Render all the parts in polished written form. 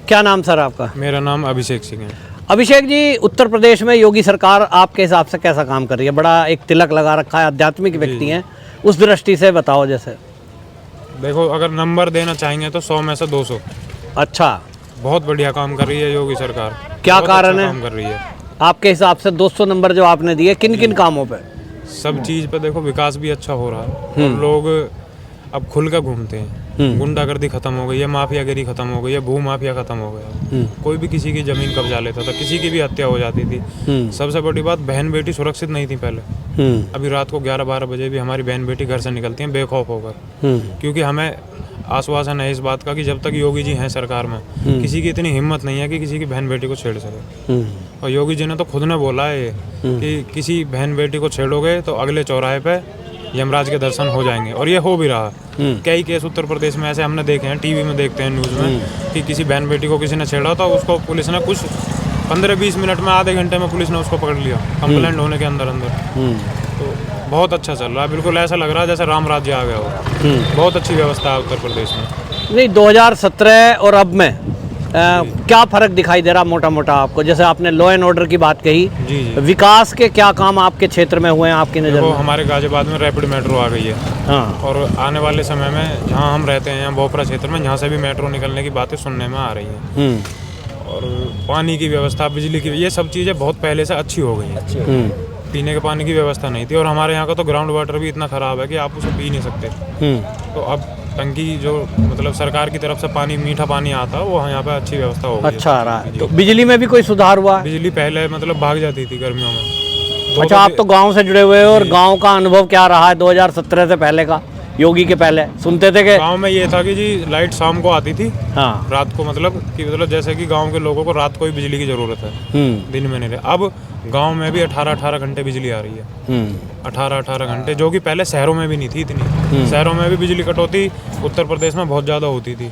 क्या नाम सर आपका? मेरा नाम अभिषेक सिंह है। अभिषेक जी, उत्तर प्रदेश में योगी सरकार आपके हिसाब से कैसा काम कर रही है? बड़ा एक तिलक लगा रखा है, आध्यात्मिक व्यक्ति हैं, उस दृष्टि से बताओ। जैसे देखो, अगर नंबर देना चाहेंगे तो 100 में से 200। अच्छा, बहुत बढ़िया काम कर रही है योगी सरकार। क्या बहुत कारण अच्छा है काम कर रही है आपके हिसाब से? 200 नंबर जो आपने दिए, किन किन कामों पे? सब चीज़ पे। देखो, विकास भी अच्छा हो रहा है और लोग अब खुल कर घूमते हैं। गुंडागर्दी खत्म हो गई है, माफियागिरी खत्म हो गई है, भू माफिया खत्म हो गया। कोई भी किसी की जमीन कब्जा लेता था, किसी की भी हत्या हो जाती थी। सबसे बड़ी बात, बहन बेटी सुरक्षित नहीं थी पहले। अभी रात को 11-12 बजे भी हमारी बहन बेटी घर से निकलती हैं बेखौफ होकर, क्योंकि हमें आश्वासन है इस बात का कि जब तक योगी जी हैं सरकार में, किसी की इतनी हिम्मत नहीं है कि किसी की बहन बेटी को छेड़ सके। और योगी जी ने तो खुद ने बोला है ये कि किसी बहन बेटी को छेड़ोगे तो अगले चौराहे पे यमराज के दर्शन हो जाएंगे, और ये हो भी रहा। कई केस उत्तर प्रदेश में ऐसे हमने देखे हैं, टीवी में देखते हैं, न्यूज़ में, कि किसी बहन बेटी को किसी ने छेड़ा तो उसको पुलिस ने कुछ 15-20 मिनट में, आधे घंटे में पुलिस ने उसको पकड़ लिया, कंप्लेंट होने के अंदर अंदर। तो बहुत अच्छा चल रहा है, बिल्कुल ऐसा लग रहा है जैसे राम राज्य आ गया हो। बहुत अच्छी व्यवस्था है उत्तर प्रदेश में। नहीं, 2017 और अब में क्या फर्क दिखाई दे रहा मोटा मोटा आपको? जैसे आपने लॉ एंड ऑर्डर की बात कही, जी। विकास के क्या काम आपके क्षेत्र में हुए हैं आपकी नज़र में? हमारे गाजियाबाद में रैपिड मेट्रो आ गई है। हाँ। और आने वाले समय में जहाँ हम रहते हैं, भोपरा क्षेत्र में, यहाँ से भी मेट्रो निकलने की बातें सुनने में आ रही हैं। और पानी की व्यवस्था, बिजली की, ये सब चीज़ें बहुत पहले से अच्छी हो गई हैं। पीने के पानी की व्यवस्था नहीं थी, और हमारे यहाँ का तो ग्राउंड वाटर भी इतना ख़राब है कि आप उसे पी नहीं सकते। तो अब टंकी जो मतलब सरकार की तरफ से पानी, मीठा पानी आता है, वो यहाँ पे अच्छी व्यवस्था हो गई है। अच्छा आ रहा है। तो बिजली में भी कोई सुधार हुआ? बिजली पहले मतलब भाग जाती थी गर्मियों में। अच्छा, आप तो गांव से जुड़े हुए हो, और गांव का अनुभव क्या रहा है 2017 से पहले का? योगी के पहले सुनते थे कि गांव में ये था कि जी लाइट शाम को आती थी। हाँ। रात को मतलब जैसे कि गांव के लोगों को रात को ही बिजली की जरूरत है, दिन में नहीं रहे। अब गांव में भी 18-18 घंटे बिजली आ रही है। 18-18 घंटे, जो कि पहले शहरों में भी नहीं थी इतनी। शहरों में भी बिजली कटौती उत्तर प्रदेश में बहुत ज़्यादा होती थी।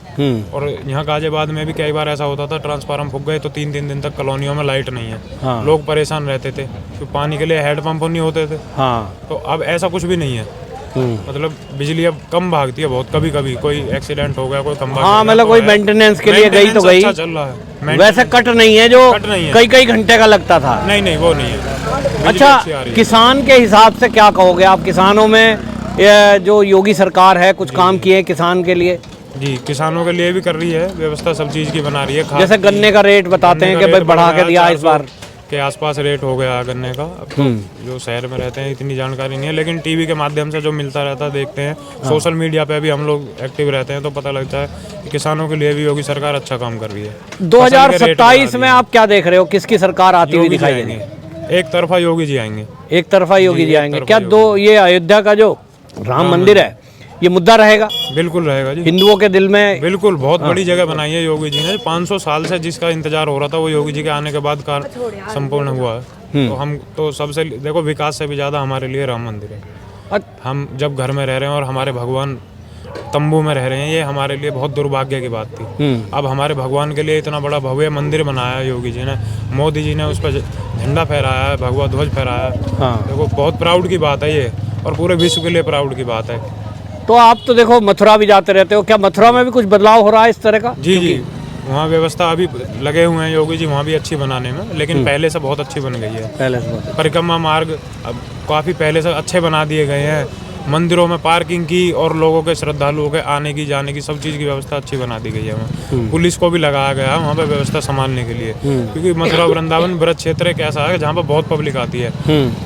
और यहाँ गाजियाबाद में भी कई बार ऐसा होता था, ट्रांसफार्मर फूक गए तो 3-3 दिन तक कॉलोनियों में लाइट नहीं है। हाँ। लोग परेशान रहते थे, क्योंकि पानी के लिए हैंडपंप नहीं होते थे। हाँ। तो अब ऐसा कुछ भी नहीं है। मतलब बिजली अब कम भागती है बहुत। कभी कभी कोई एक्सीडेंट हो गया, कोई खंभा, हाँ, मतलब कोई मेंटेनेंस के लिए गई तो गई। अच्छा चल रहा है। वैसे कट नहीं है जो नहीं है। कई घंटे का लगता था। नहीं, वो नहीं है। अच्छा, किसान के हिसाब से क्या कहोगे आप? किसानों में जो योगी सरकार है, कुछ काम किए किसान के लिए? जी, किसानों के लिए भी कर रही है व्यवस्था, सब चीज़ की बना रही है। जैसे गन्ने का रेट बताते हैं कि भाई बढ़ा के दिया इस बार के आसपास रेट हो गया गन्ने का। अब तो जो शहर में रहते हैं इतनी जानकारी नहीं है, लेकिन टीवी के माध्यम से जो मिलता रहता है देखते हैं। सोशल मीडिया पे भी हम लोग एक्टिव रहते हैं, तो पता लगता है कि किसानों के लिए भी योगी सरकार अच्छा काम कर रही है। 2027 में आप क्या देख रहे हो? किसकी सरकार आती हुई दिखाई देगी? एक तरफा योगी जी आएंगे। एक तरफा योगी जी आएंगे। क्या ये अयोध्या का जो राम मंदिर है, ये मुद्दा रहेगा? बिल्कुल रहेगा जी, हिंदुओं के दिल में। बिल्कुल, बहुत बड़ी जगह बनाई है योगी जी ने। 500 साल से जिसका इंतजार हो रहा था, वो योगी जी के आने के बाद संपूर्ण हुआ है। तो हम तो सबसे देखो, विकास से भी ज्यादा हमारे लिए राम मंदिर है। हम जब घर में रह रहे हैं और हमारे भगवान तंबू में रह रहे हैं, ये हमारे लिए बहुत दुर्भाग्य की बात थी। अब हमारे भगवान के लिए इतना बड़ा भव्य मंदिर बनाया है योगी जी ने। मोदी जी ने उस पर झंडा फहराया है, भगवा ध्वज फहराया है। देखो, बहुत प्राउड की बात है ये, और पूरे विश्व के लिए प्राउड की बात है। तो आप तो देखो मथुरा भी जाते रहते हो, क्या मथुरा में भी कुछ बदलाव हो रहा है इस तरह का? जी, वहाँ व्यवस्था अभी लगे हुए हैं योगी जी वहाँ भी अच्छी बनाने में, लेकिन पहले से बहुत अच्छी बन गई है। पहले से परिक्रमा मार्ग अब काफ़ी पहले से अच्छे बना दिए गए हैं। मंदिरों में पार्किंग की और लोगों के, श्रद्धालुओं के आने की जाने की सब चीज़ की व्यवस्था अच्छी बना दी गई है वहाँ। पुलिस को भी लगाया गया है वहाँ पे व्यवस्था संभालने के लिए, क्योंकि मथुरा वृंदावन ब्रज क्षेत्र एक ऐसा है जहाँ पर बहुत पब्लिक आती है।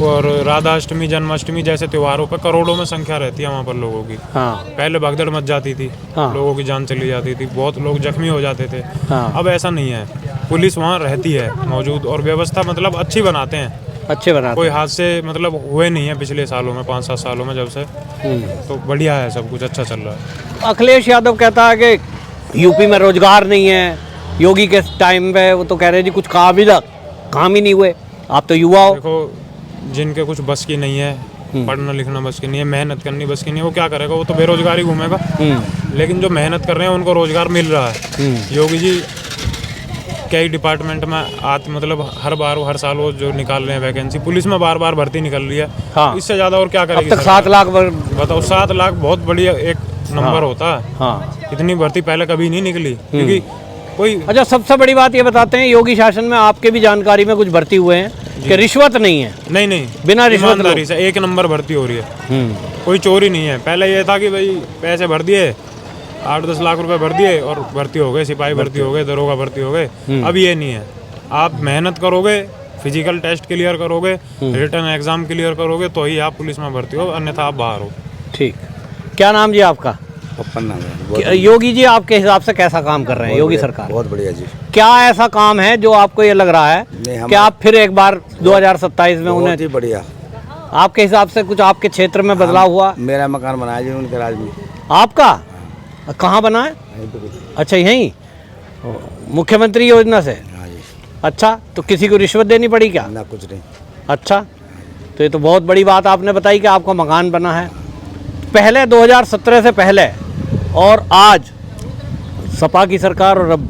और राधाष्टमी, जन्माष्टमी जैसे त्योहारों पर करोड़ों में संख्या रहती है वहाँ पर लोगों की। पहले भगदड़ मच जाती थी, लोगों की जान चली जाती थी, बहुत लोग जख्मी हो जाते थे। अब ऐसा नहीं है, पुलिस वहाँ रहती है मौजूद, और व्यवस्था मतलब अच्छी बनाते हैं, अच्छे बना। कोई हादसे मतलब हुए नहीं है पिछले सालों में, 5-7 सालों में जब से। तो बढ़िया है, सब कुछ अच्छा चल रहा है। अखिलेश यादव कहता है कि यूपी में रोजगार नहीं है। योगी के टाइम पे वो तो कह रहे जी कुछ काम ही नहीं हुए। आप तो युवा हो। देखो, जिनके कुछ बस की नहीं है, पढ़ना लिखना बस की नहीं है, मेहनत करनी बस की नहीं है, वो क्या करेगा? वो तो बेरोजगारी घूमेगा। लेकिन जो मेहनत कर रहे हैं उनको रोजगार मिल रहा है। योगी जी कई डिपार्टमेंट में मतलब हर साल वो जो निकाल रहे हैं वैकेंसी, पुलिस में बार भर्ती निकल रही है। हाँ। इससे ज्यादा और क्या करेगी? अब तक 7 लाख बताओ, 7 लाख बहुत बढ़िया एक नंबर होता है। इतनी भर्ती पहले कभी नहीं निकली, क्योंकि कोई अच्छा, सबसे बड़ी बात ये बताते हैं, योगी शासन में आपके भी जानकारी में कुछ भर्ती हुए हैं कि रिश्वत नहीं है? नहीं, बिना रिश्वत ईमानदारी से 1 नंबर भर्ती हो रही है। कोई चोरी नहीं है। पहले ये था कि भाई पैसे भर दिए, 8-10 लाख रुपए भर दिए और भर्ती हो गए, सिपाही भर्ती हो गए, दरोगा भर्ती हो गए। अब ये नहीं है। आप मेहनत करोगे, फिजिकल टेस्ट क्लियर करोगे, रिटर्न एग्जाम क्लियर करोगे तो ही आप पुलिस में भर्ती हो, अन्यथा आप बाहर हो। ठीक। क्या नाम जी आपका? पप्पन नाम है। योगी जी आपके हिसाब से कैसा काम कर रहे हैं योगी सरकार? बहुत बढ़िया जी। क्या ऐसा काम है जो आपको ये लग रहा है कि आप फिर एक बार 2027 में उन्हें? बहुत ही बढ़िया। आपके हिसाब से कुछ आपके क्षेत्र में बदलाव हुआ? मेरा मकान बनाया जी उनके राज में। आपका कहाँ बना है? अच्छा, यहीं मुख्यमंत्री योजना से? हाँ जी। अच्छा, तो किसी को रिश्वत देनी पड़ी क्या? ना कुछ नहीं। अच्छा, तो ये तो बहुत बड़ी बात आपने बताई कि आपका मकान बना है। पहले 2017 से पहले और आज सपा की सरकार और अब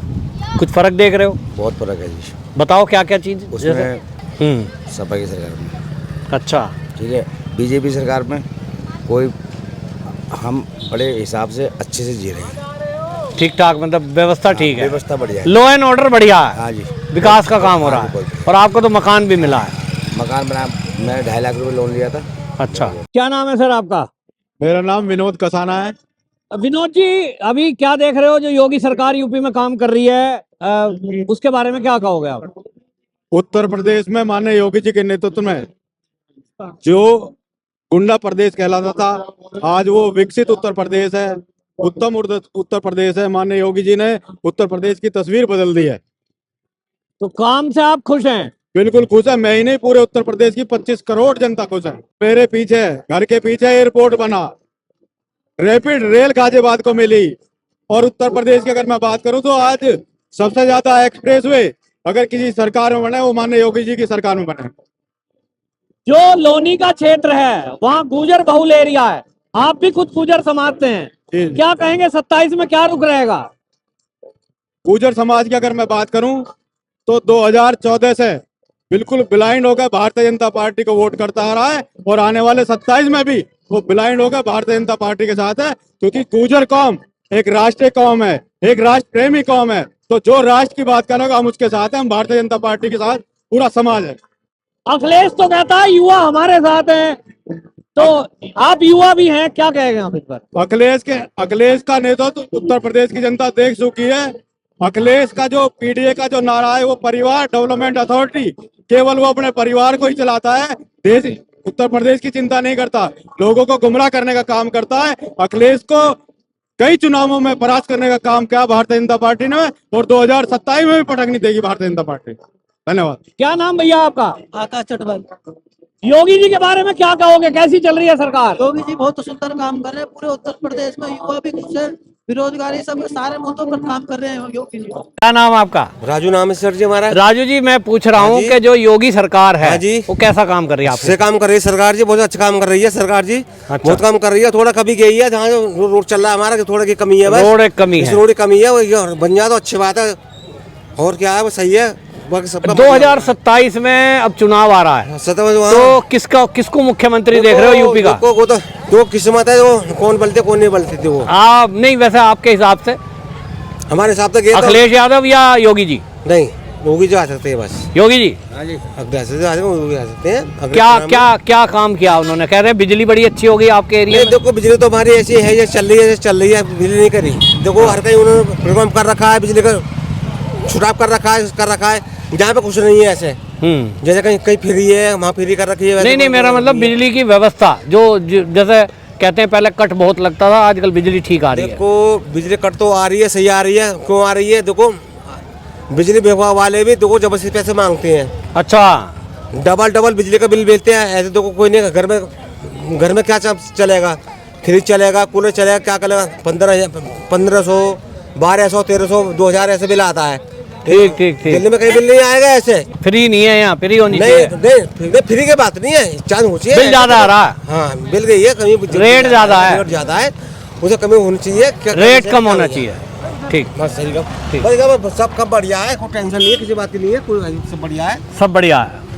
कुछ फर्क देख रहे हो? बहुत फर्क है जी। बताओ क्या क्या चीज़ उसमें सपा की सरकार में। अच्छा, ठीक है। बीजेपी सरकार में कोई हम बड़े हिसाब से अच्छे से जी रहे हैं। ठीक ठाक, मतलब व्यवस्था ठीक है, व्यवस्था बढ़िया है। लॉ एंड ऑर्डर बढ़िया है। हाँ जी। विकास का काम हो रहा है। और आपको तो मकान भी मिला है? मकान बना, मैंने 2.5 लाख रुपए लोन लिया था। अच्छा, क्या नाम है सर आपका? मेरा नाम विनोद कसाना है। विनोद जी, अभी क्या देख रहे हो जो योगी सरकार यूपी में काम कर रही है, उसके बारे में क्या कहोगे आप? उत्तर प्रदेश में माननीय योगी जी के नेतृत्व में जो गुंडा प्रदेश कहलाता था, आज वो विकसित उत्तर प्रदेश है, उत्तम उत्तर प्रदेश है। माननीय योगी जी ने उत्तर प्रदेश की तस्वीर बदल दी है। तो काम से आप खुश हैं? बिल्कुल खुश है। मैं ही नहीं, पूरे उत्तर प्रदेश की 25 करोड़ जनता खुश है। मेरे पीछे, घर के पीछे एयरपोर्ट बना, रैपिड रेल गाजियाबाद को मिली। और उत्तर प्रदेश की अगर मैं बात करूं तो आज सबसे ज्यादा एक्सप्रेसवे अगर किसी सरकार में बने वो माननीय योगी जी की सरकार में बने। जो लोनी का क्षेत्र है वहाँ गुर्जर बहुल एरिया है, आप भी खुद गुर्जर समाज से हैं, क्या कहेंगे 27 में क्या रुख रहेगा? गुर्जर समाज की अगर मैं बात करूं तो 2014 से बिल्कुल ब्लाइंड होकर भारतीय जनता पार्टी को वोट करता आ रहा है और आने वाले 27 में भी वो ब्लाइंड होकर भारतीय जनता पार्टी के साथ है, क्योंकि गुर्जर कौम एक राष्ट्रीय कौम है, एक राष्ट्र प्रेमी कौम है। तो जो राष्ट्र की बात करेगा हम उसके साथ हैं, हम भारतीय जनता पार्टी के साथ पूरा समाज है। अखिलेश तो कहता है युवा हमारे साथ हैं, तो आप युवा भी हैं, क्या कहेंगे आप इस पर? अखिलेश का नेतृत्व उत्तर प्रदेश की जनता देख चुकी है। अखिलेश का जो पीडीए का जो नारा है वो परिवार डेवलपमेंट अथॉरिटी, केवल वो अपने परिवार को ही चलाता है, देश उत्तर प्रदेश की चिंता नहीं करता, लोगों को गुमराह करने का काम करता है। अखिलेश को कई चुनावों में परास्त करने का काम किया भारतीय जनता पार्टी ने और 2027 में भी पटक नहीं देगी भारतीय जनता पार्टी। धन्यवाद। क्या नाम भैया आपका? आकाश चटवाल। योगी जी के बारे में क्या कहोगे, कैसी चल रही है सरकार? योगी जी बहुत सुंदर काम कर रहे हैं। पूरे उत्तर प्रदेश में युवा भी खुश है, बेरोजगारी सब सारे मुद्दों पर काम कर रहे हैं योगी जी। क्या नाम आपका? राजू नाम है सर जी हमारा। राजू जी, मैं पूछ रहा हूँ कि जो योगी सरकार है जी, वो कैसा काम कर रही है? आपसे काम कर रही है सरकार जी, बहुत अच्छा काम कर रही है सरकार जी। अच्छा। बहुत काम कर रही है। थोड़ा कभी गई है जहाँ रोड चल रहा है हमारा, थोड़ा की कमी है, बस रोड एक कमी है। रोड की कमी है, वो बन जाए तो अच्छी बात है। और क्या है, वो सही है। 2027 में अब चुनाव आ रहा है, तो किसको मुख्यमंत्री देख रहे हो यूपी का? वो तो किस्मत है, वो कौन बलते कौन नहीं बलते थे वो। आप नहीं, वैसे आपके हिसाब से? हमारे हिसाब से अखिलेश यादव या योगी जी? नहीं, योगी जी आ सकते हैं बस। योगी जी? हाँ जी, योगी आ सकते हैं। क्या काम किया उन्होंने? कह रहे हैं बिजली बड़ी अच्छी हो गई आपके एरिया में। देखो बिजली तो हमारी ऐसी है, ये चल रही है, बिजली नहीं करी। देखो हर कहीं उन्होंने प्रोग्राम कर रखा है, बिजली का छुटाव कर रखा है, जहाँ पे कुछ नहीं है ऐसे। जैसे कहीं फ्री है, वहाँ फ्री कर रखी है। नहीं, मेरा मतलब बिजली की व्यवस्था जो जैसे कहते हैं पहले कट बहुत लगता था, आजकल बिजली ठीक आ रही है। देखो बिजली कट तो आ रही है, सही आ रही है। क्यों आ रही है? देखो बिजली विभाग वाले भी देखो जबरदस्ती पैसे मांगते हैं। अच्छा, डबल बिजली का बिल भेजते हैं ऐसे। देखो कोई नहीं, घर में क्या चलेगा? फ्रिज चलेगा, कूलर चलेगा, क्या करेगा? 1500, 1200, 1300, 2000 ऐसे बिल आता है। ठीक। दिल्ली में कहीं बिल नहीं आएगा ऐसे। फ्री नहीं है यहाँ, फ्री होनी चाहिए। नहीं, फ्री की बात नहीं है, चार्ज होनी चाहिए। बिल ज्यादा आ रहा है। हाँ, बिल गई है, कमी रेट ज्यादा है, उसे कमी होनी चाहिए, रेट कम होना चाहिए। ठीक, बस सही। सब बढ़िया है, कोई टेंशन नहीं है, किसी बात की नहीं है, कोई सब बढ़िया है, सब बढ़िया है।